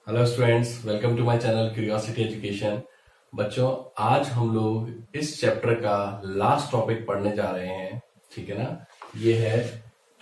Hello students, welcome to my channel curiosity education. बच्चों, आज हम लोग इस चैप्टर का लास्ट टॉपिक पढ़ने जा रहे हैं। ठीक है ना। ये है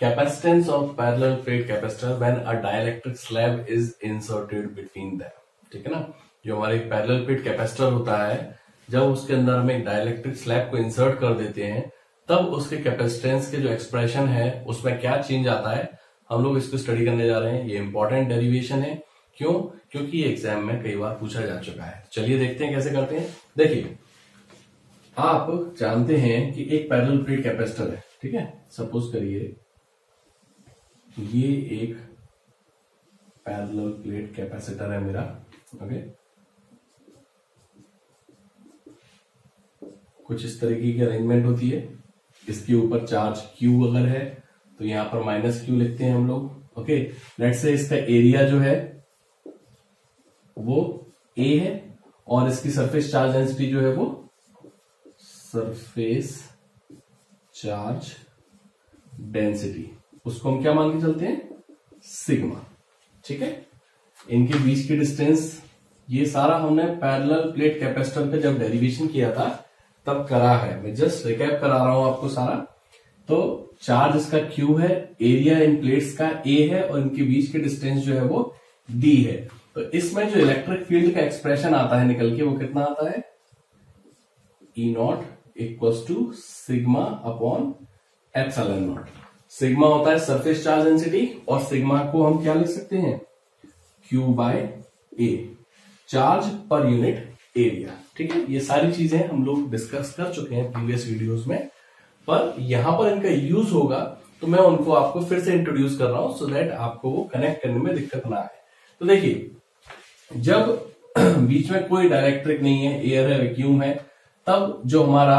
capacitance of parallel plate capacitor when a dielectric slab is inserted between them. ठीक है ना। जो हमारे पैरेलल प्लेट कैपेसिटर होता है, जब उसके अंदर हम एक डाइलेक्ट्रिक स्लैब को इंसर्ट कर देते हैं, तब उसके कैपेसिटेंस के जो एक्सप्रेशन है उसमें क्या चेंज आता है, हम लोग इसको स्टडी करने जा रहे हैं। ये इंपॉर्टेंट डेरिवेशन है। क्यों? क्योंकि ये एग्जाम में कई बार पूछा जा चुका है। चलिए देखते हैं कैसे करते हैं। देखिए, आप जानते हैं कि एक पैरेलल प्लेट कैपेसिटर है। ठीक है। सपोज करिए ये एक पैरेलल प्लेट कैपेसिटर है मेरा। ओके, कुछ इस तरीके की अरेंजमेंट होती है। इसके ऊपर चार्ज Q अगर है तो यहां पर -Q लिखते हैं हम लोग। ओके, लेट्स से इसका एरिया जो है वो A है और इसकी सरफेस चार्ज डेंसिटी जो है वो सरफेस चार्ज डेंसिटी, उसको हम क्या मान के चलते हैं? सिग्मा। ठीक है। इनके बीच की डिस्टेंस, ये सारा हमने पैरेलल प्लेट कैपेसिटर पे जब डेरिवेशन किया था तब करा है। मैं जस्ट रिकैप करा रहा हूं आपको सारा। तो चार्ज इसका Q है, एरिया इन प्लेट्स का A है और इनके बीच की डिस्टेंस जो है वो D है। तो इसमें जो इलेक्ट्रिक फील्ड का एक्सप्रेशन आता है निकल के, वो कितना आता है? E0 equals to sigma upon epsilon naught. Sigma होता है सरफेस चार्ज डेंसिटी और सिग्मा को हम क्या लिख सकते हैं? Q by A, charge per unit area. ठीक है। ये सारी चीजें हम लोग डिस्कस कर चुके हैं प्रीवियस वीडियोस में, पर यहां पर इनका यूज होगा तो मैं उनको आपको फिर से इंट्रोड्यूस कर रहा हूं सो दैट आपको वो कनेक्ट करने में दिक्कत ना आए। तो देखिए, जब बीच में कोई डाइलेक्ट्रिक नहीं है, एयर है, वैक्यूम है, तब जो हमारा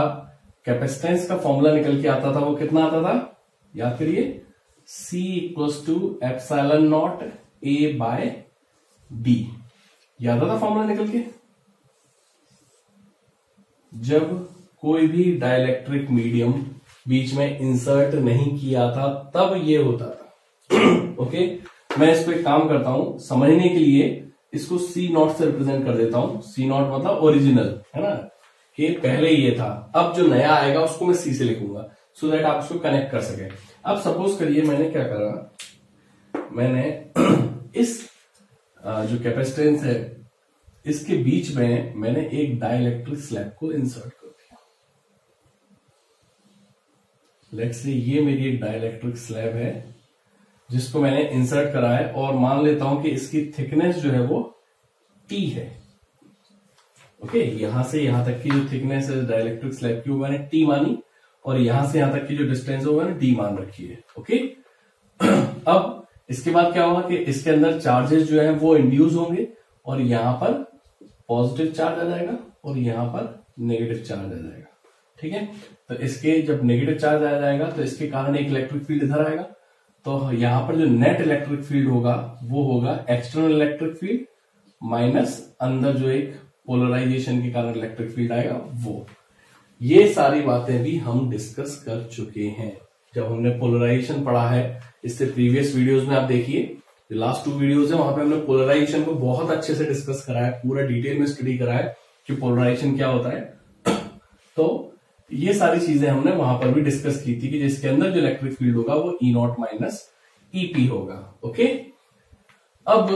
कैपेसिटेंस का फॉर्मूला निकल के आता था वो कितना आता था? याद करिए, C equals to epsilon naught A by D। याद आता फॉर्मूला निकल के? जब कोई भी डाइलेक्ट्रिक मीडियम बीच में इंसर्ट नहीं किया था तब ये होता था। ओके, मैं इस पे काम करता हूं समझने के लिए, इसको C0 से रिप्रेजेंट कर देता हूं। C0 मतलब ओरिजिनल, है ना, कि पहले ये था। अब जो नया आएगा उसको मैं C से लिखूंगा सो दैट आप उसको कनेक्ट कर सके। अब सपोज करिए मैंने क्या करा, मैंने इस जो कैपेसिटेंस है इसके बीच में मैंने एक डाइलेक्ट्रिक स्लैब को इंसर्ट कर दिया। लेट्स से ये मेरी एक डाइलेक्ट्रिक स्लैब है जिसको मैंने इंसर्ट करा है, और मान लेता हूं कि इसकी थिकनेस जो है वो T है। ओके, यहां से यहां तक की जो थिकनेस है डाइलेक्ट्रिक स्लैब की वो मैंने T मानी, और यहां से यहां तक की जो डिस्टेंस है वो मैंने D मान रखी है। ओके, अब इसके बाद क्या होगा कि इसके अंदर चार्जेस जो है वो इंड्यूस होंगे, और यहां पर पॉजिटिव चार्ज आ जाएगा और यहां पर नेगेटिव चार्ज आ जाएगा। ठीक है। तो इसके जब नेगेटिव चार्ज आ जाएगा तो इसके कारण एक इलेक्ट्रिक फील्ड इधर आएगा, तो यहां पर जो नेट इलेक्ट्रिक फील्ड होगा वो होगा एक्सटर्नल इलेक्ट्रिक फील्ड माइनस अंदर जो एक पोलराइजेशन के कारण इलेक्ट्रिक फील्ड आएगा वो। ये सारी बातें भी हम डिस्कस कर चुके हैं जब हमने पोलराइजेशन पढ़ा है। इससे प्रीवियस वीडियोस में आप देखिए, जो लास्ट 2 वीडियोस है वहां पे हमने पोलराइजेशन को बहुत अच्छे से डिस्कस करा है, पूरा डिटेल में स्टडी करा है कि पोलराइजेशन क्या होता है। तो ये सारी चीजें हमने वहां पर भी डिस्कस की थी कि जिसके अंदर जो इलेक्ट्रिक फील्ड होगा वो E0 माइनस EP होगा। ओके, अब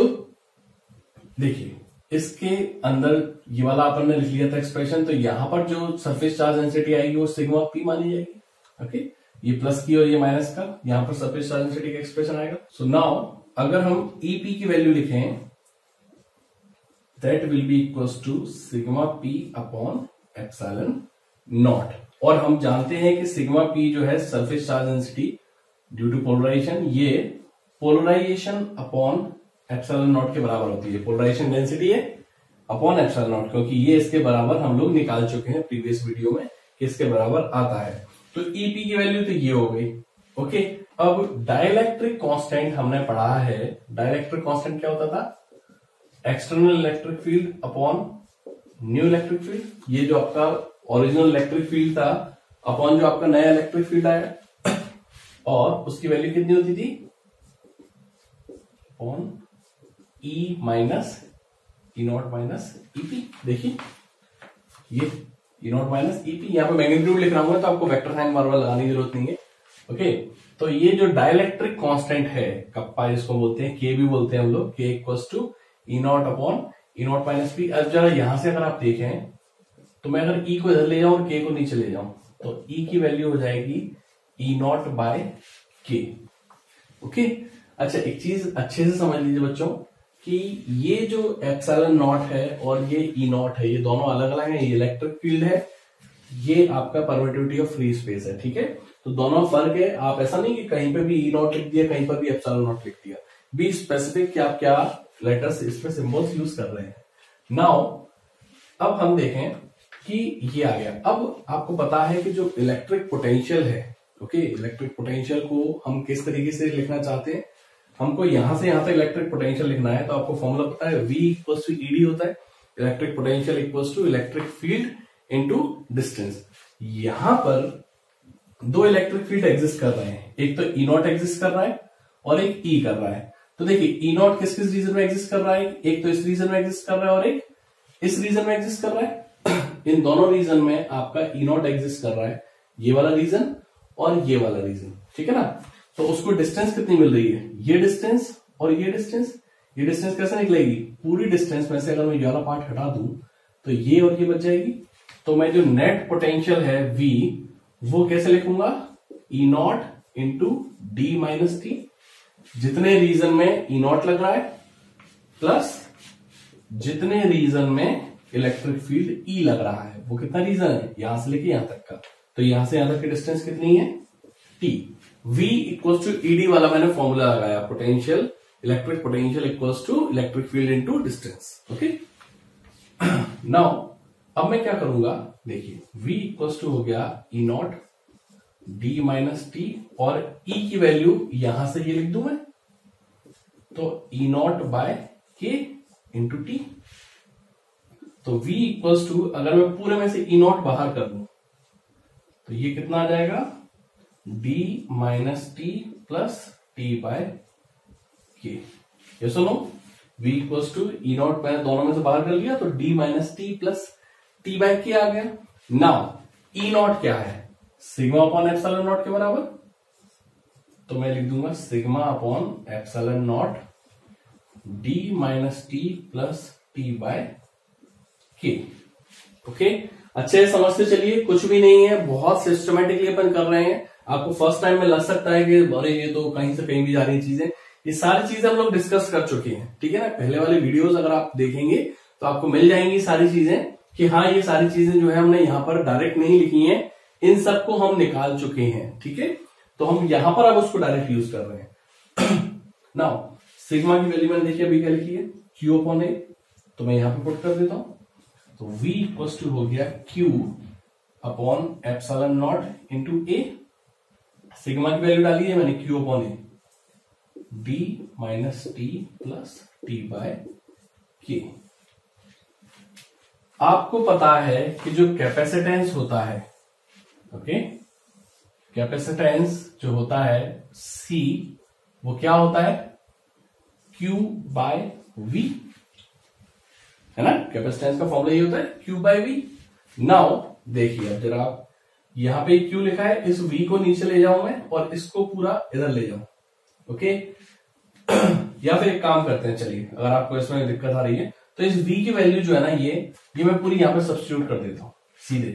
देखिए इसके अंदर ये वाला अपन ने लिख लिया था एक्सप्रेशन, तो यहां पर जो सरफेस चार्ज डेंसिटी आएगी वो सिग्मा P मानी जाएगी। ओके, ये प्लस की और ये माइनस का, यहां पर सरफेस चार्ज डेंसिटी का एक्सप्रेशन आएगा। सो नाउ अगर हम EP की वैल्यू लिखें, that will be equals to sigma P upon epsilon naught. और हम जानते हैं कि सिग्मा P जो है surface charge density due to polarisation, ये पोलराइजेशन अपॉन एप्सिलॉन नॉट के बराबर होती है। पोलराइजेशन डेंसिटी है अपॉन एप्सिलॉन नॉट, क्योंकि ये इसके बराबर हम लोग निकाल चुके हैं प्रीवियस वीडियो में कि इसके बराबर आता है। तो EP की वैल्यू तो ये हो गई। ओके, अब डाइलेक्ट्रिक कांस्टेंट हमने पढ़ा है। डाइलेक्ट्रिक कांस्टेंट क्या होता था? External electric field upon new electric field. ये जो आपका ओरिजिनल इलेक्ट्रिक फील्ड था अपॉन जो आपका नया इलेक्ट्रिक फील्ड आया, और उसकी वैल्यू कितनी होती थी? अपॉन ई माइनस ई नॉट माइनस ईपी। देखिए ये ई नॉट माइनस ईपी, यहाँ पे मैग्नीट्यूड लिख रहा हूं तो आपको वेक्टर साइन बार बार लगाने की जरूरत नहीं है। ओके, तो ये जो डाइलेक्ट्रिक कांस्टेंट है कप्पा जिसको बोलते हैं, के भी बोलते हैं हम लोग, K equals to E naught upon E naught minus P. अब जरा यहां से अगर आप देखें तो मैं अगर ई को इधर ले जाऊं और के को नीचे ले जाऊं तो ई की वैल्यू हो जाएगी ई नॉट बाय के। ओके, अच्छा एक चीज अच्छे से समझ लीजिए बच्चों कि ये जो एप्सिलॉन नॉट है और ये ई नॉट है, ये दोनों अलग अलग है। ये इलेक्ट्रिक फील्ड है, ये आपका परमिटिविटी ऑफ फ्री स्पेस है। ठीक है, तो दोनों फर्क है। आप ऐसा नहीं कि कहीं पे भी ई नॉट लिख दिया, कहीं पर भी एप्सिलॉन नॉट लिख दिया। बी स्पेसिफिक कि आप क्या लेटर्स इसमें सिंबल्स यूज कर रहे हैं। नाउ अब हम देखें कि ये आ गया। अब आपको पता है कि जो इलेक्ट्रिक पोटेंशियल है, ओके, इलेक्ट्रिक पोटेंशियल को हम किस तरीके से लिखना चाहते हैं। हमको यहां से यहां तक इलेक्ट्रिक पोटेंशियल लिखना है तो आपको फॉर्मूला पता है, V इक्वल्स टू ईडी होता है। Electric potential equals to electric field into distance. यहां पर दो इलेक्ट्रिक फील्ड एग्जिस्ट कर रहे हैं, एक तो ई नॉट एग्जिस्ट कर रहा है और एक ई कर रहा है। तो देखिए ई नॉट किस किस रीजन में एग्जिस्ट कर रहा है, एक तो इस रीजन में एग्जिस्ट कर रहा है और एक इस रीजन में एग्जिस्ट कर रहा है। इन दोनों रीजन में आपका ई नॉट एग्जिस्ट कर रहा है, ये वाला रीजन और ये वाला रीजन। ठीक है ना, तो उसको डिस्टेंस कितनी मिल रही है, ये डिस्टेंस और ये डिस्टेंस। ये डिस्टेंस कैसे निकलेगी, पूरी डिस्टेंस में से अगर मैं ये वाला पार्ट हटा दूं तो ये और ये बच जाएगी। तो मैं जो नेट पोटेंशियल है V वो कैसे लिखूंगा, E naught into D minus T. जितने रीजन में ई नॉट लग रहा है प्लस जितने रीजन में इलेक्ट्रिक फील्ड ई लग रहा है, वो कितना रीजन है, यहां से लेके यहां तक का। तो यहां से यहां तक की डिस्टेंस कितनी है, T. V equals to E D वाला मैंने फॉर्मूला लगाया, potential, electric potential equals to electric field into distance. Okay, now अब मैं क्या करूंगा, देखिए V इक्वल्स टू हो गया ई नॉट डी माइनस टी और E की वैल्यू यहां से ये लिख दूं मैं, तो ई नॉट बाय के इंटू टी। तो V इक्वल्स टू, अगर मैं पूरे में से ई नॉट बाहर कर दूं तो ये कितना आ जाएगा, d minus T plus T by के। ये सुनो, V equals to E naught मैंने दोनों में से बाहर कर लिया तो d minus T plus T by K आ गया। नाउ ई नॉट क्या है, सिग्मा अपॉन एप्सिलॉन नॉट के बराबर। तो मैं लिख दूंगा sigma upon epsilon naught d minus T plus T by K. Okay, अच्छे से समझते चलिए, कुछ भी नहीं है, बहुत सिस्टमेटिकली अपन कर रहे हैं। आपको फर्स्ट टाइम में लग सकता है कि अरे ये तो कहीं से कहीं भी जा रही चीजें, ये सारी चीजें हम लोग डिस्कस कर चुके हैं। ठीक है ना, पहले वाले वीडियोस अगर आप देखेंगे तो आपको मिल जाएंगी सारी चीजें कि हाँ ये सारी चीजें जो है हमने यहाँ पर डायरेक्ट नहीं लिखी हैं, इन सबको हम निकाल चुके हैं। ठीक है, तो हम यहां पर अब उसको डायरेक्ट यूज कर रहे हैं। नाउ सिग्मा की वैल्यू मैंने देखिए अभी क्या लिखी है, क्यू अपॉन ए, तो मैं यहां पर पुट कर देता हूं। तो V इक्वल्स टू हो गया Q upon epsilon naught into A. Sigma की वैल्यू डाली है मैंने, Q upon A, D minus T plus T by K. आपको पता है कि जो कैपेसिटेंस होता है, ओके, कैपेसिटेंस जो होता है C, वो क्या होता है, Q बाय V, है ना। कैपेसिटेंस का फॉर्मूला ये होता है Q बाय V। नाउ देखिए, अब जरा आप यहां पे Q लिखा है, इस V को नीचे ले जाऊं मैं और इसको पूरा इधर ले जाऊं। ओके, या फिर एक काम करते हैं, चलिए अगर आपको इसमें दिक्कत आ रही है तो इस V की वैल्यू जो है ना, ये मैं पूरी यहां पे सब्स्टिट्यूट कर देता हूं सीधे,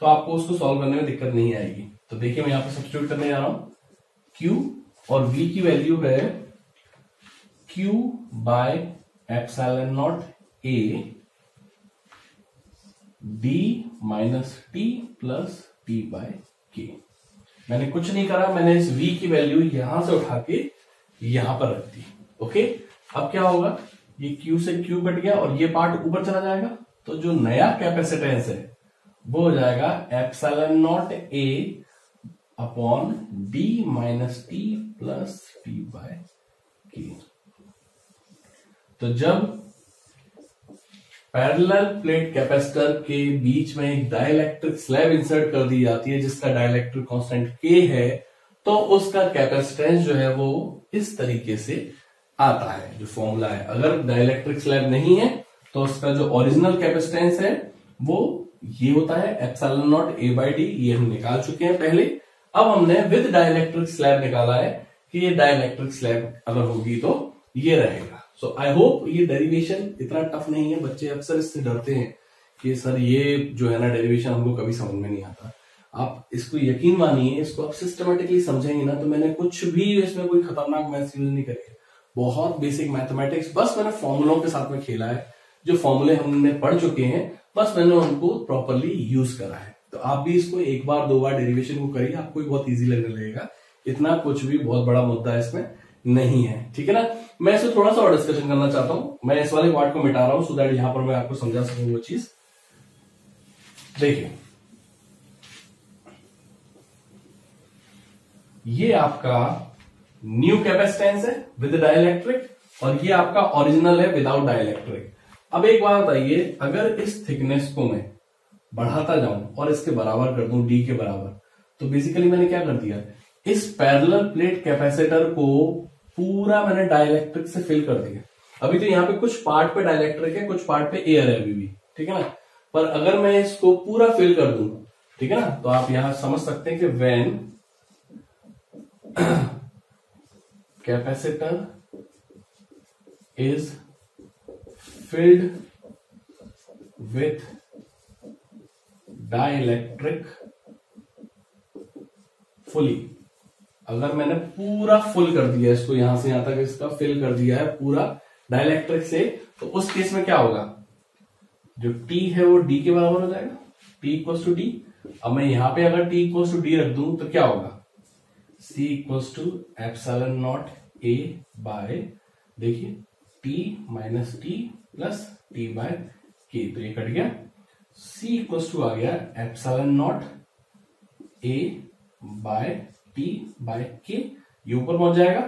तो आपको उसको सॉल्व करने में दिक्कत नहीं आएगी। तो देखिए मैं यहां पे सब्स्टिट्यूट करने जा रहा हूं, Q और V की वैल्यू है Q by epsilon naught A d minus T plus T by K. मैंने कुछ नहीं करा, मैंने इस V की वैल्यू यहां से उठा के यहां पर रख दी। ओके, अब क्या होगा, ये Q से Q कट गया और ये पार्ट ऊपर चला जाएगा, तो जो नया कैपेसिटेंस है वो हो जाएगा epsilon naught A upon d minus T plus T by k. तो जब पैरेलल प्लेट कैपेसिटर के बीच में एक डाइलेक्ट्रिक स्लैब इंसर्ट कर दी जाती है जिसका डाइलेक्ट्रिक कांस्टेंट K है, तो उसका कैपेसिटेंस जो है वो इस तरीके से आता है, जो फॉर्मूला है। अगर डाइलेक्ट्रिक स्लैब नहीं है तो उसका जो ओरिजिनल कैपेसिटेंस है वो ये होता है epsilon not a by D, ये हम निकाल चुके हैं पहले। अब हमने विद डाइलेक्ट्रिक स्लैब निकाला है कि ये डाइलेक्ट्रिक स्लैब अगर होगी तो ये रहेगा। सो आई होप ये डेरिवेशन इतना टफ नहीं है। बच्चे अक्सर इससे डरते हैं कि सर ये जो है ना डेरिवेशन हमको कभी समझ में नहीं आता। आप इसको यकीन मानिए, इसको आप सिस्टमेटिकली समझेंगे ना तो मैंने कुछ भी इसमें कोई खतरनाक मैथ्स यूज नहीं करे, बहुत बेसिक मैथमेटिक्स, बस मैंने फॉर्मूलों के साथ में खेला है। जो फॉर्मूले हमने पढ़ चुके हैं बस मैंने उनको प्रॉपरली यूज करा है। तो आप भी इसको एक बार दो बार डेरिवेशन को करिए, आपको भी बहुत इजी लगने लगेगा। इतना कुछ भी बहुत बड़ा मुद्दा इसमें नहीं है, ठीक है ना। मैं इसे थोड़ा सा और डिस्कशन करना चाहता हूं। मैं इस वाले पार्ट को मिटा रहा हूं सो दैट यहां पर मैं आपको समझा सकूं वो चीज। देखिए ये आपका न्यू कैपेसिटेंस है विद डाइलेक्ट्रिक और ये आपका ओरिजिनल है विदाउट डाइलेक्ट्रिक। अब एक बात बताइए, अगर इस थिकनेस को मैं बढ़ाता जाऊं और इसके बराबर कर दूं डी के बराबर, तो बेसिकली मैंने क्या कर दिया, इस पैरेलल प्लेट कैपेसिटर को पूरा मैंने डाइलेक्ट्रिक से फिल कर दिया। अभी तो यहाँ पे कुछ पार्ट पे डाइलेक्ट्रिक है, कुछ पार्ट पे एयर है अभी भी, ठीक है ना। पर अगर मैं इसको पूरा फिल कर दूं, ठीक है ना, तो आप यहां समझ सकते हैं कि when capacitor is filled with dielectric fully, अगर मैंने पूरा फुल कर दिया इसको, यहां से यहां तक इसका फिल कर दिया है पूरा डाइलेक्ट्रिक से, तो उस केस में क्या होगा, जो T है वो D के बराबर हो जाएगा, T इक्वल्स टू डी। अब मैं यहां पे अगर T इक्वल्स टू डी रख दूं तो क्या होगा, C equals to epsilon naught A by, देखिए T minus T plus T by k, तो ये कट गया। C इक्वल्स टू आ गया epsilon naught A by T by के, ये ऊपर पहुंच जाएगा।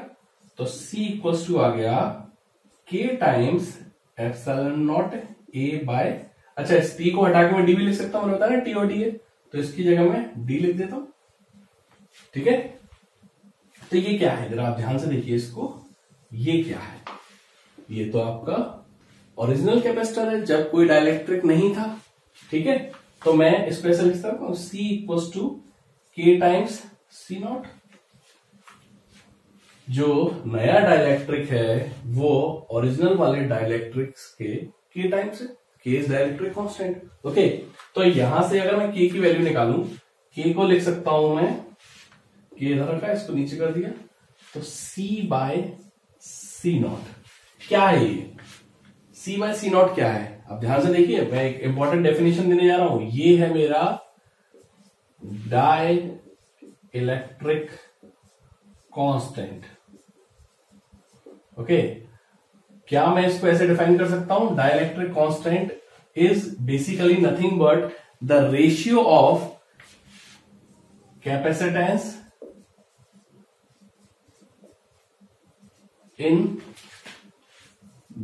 तो C इक्वल्स टू आ गया K times epsilon naught A by, अच्छा इस T को हटा के मैं D भी लिख सकता हूं, मैंने बताया ना T और D है, तो इसकी जगह मैं D लिख देता हूं, ठीक है। तो ये क्या है, जरा आप ध्यान से देखिए इसको, ये क्या है, ये तो आपका ओरिजिनल कैपेसिटर है जब कोई डाइलेक्ट्रिक नहीं था, ठीक है। तो मैं इसको ऐसे लिख सकता हूं, C equals to K times C naught. जो नया डाइलेक्ट्रिक है वो ओरिजिनल वाले डाइलेक्ट्रिक्स के K टाइम्स है, K is dielectric constant, okay. तो यहां से अगर मैं K की वैल्यू निकालूं, K को लिख सकता हूं मैं, K इधर रखा है, इसको नीचे कर दिया, तो C बाय C नॉट। क्या है ये C बाय C नॉट क्या है, अब ध्यान से देखिए, मैं एक इंपॉर्टेंट डेफिनेशन देने जा रहा हूं। ये है मेरा डाई इलेक्ट्रिक कांस्टेंट, ओके। क्या मैं इसको ऐसे डिफाइन कर सकता हूं, dielectric constant is basically nothing but the ratio of capacitance in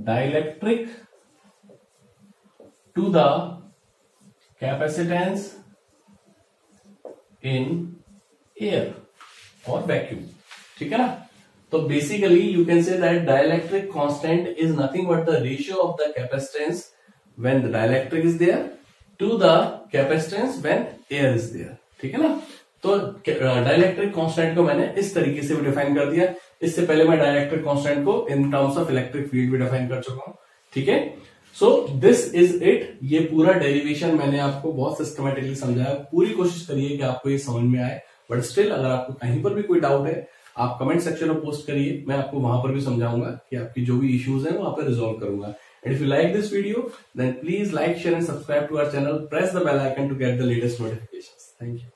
dielectric to the capacitance in air और वैक्यूम, ठीक है ना। तो basically you can say that dielectric constant is nothing but the ratio of the capacitance when the dielectric is there to the capacitance when air is there, ठीक है ना। तो dielectric constant को मैंने इस तरीके से भी डिफाइन कर दिया। इससे पहले मैं डाइलेक्ट्रिक कांस्टेंट को in terms of electric field भी डिफाइन कर चुका हूं, ठीक है। सो दिस इज इट, ये पूरा डेरिवेशन मैंने आपको बहुत सिस्टमेटिकली समझाया। पूरी कोशिश करिए कि आपको ये समझ में आए, बट स्टिल अगर आपको कहीं पर भी कोई डाउट है आप कमेंट सेक्शन में पोस्ट करिए, मैं आपको वहां पर भी समझाऊंगा कि आपकी जो भी इश्यूज है वहां पर रिजॉल्व करूंगा। And if you like this video then please like, share and subscribe to our channel, press the bell icon to get the latest notifications. Thank you.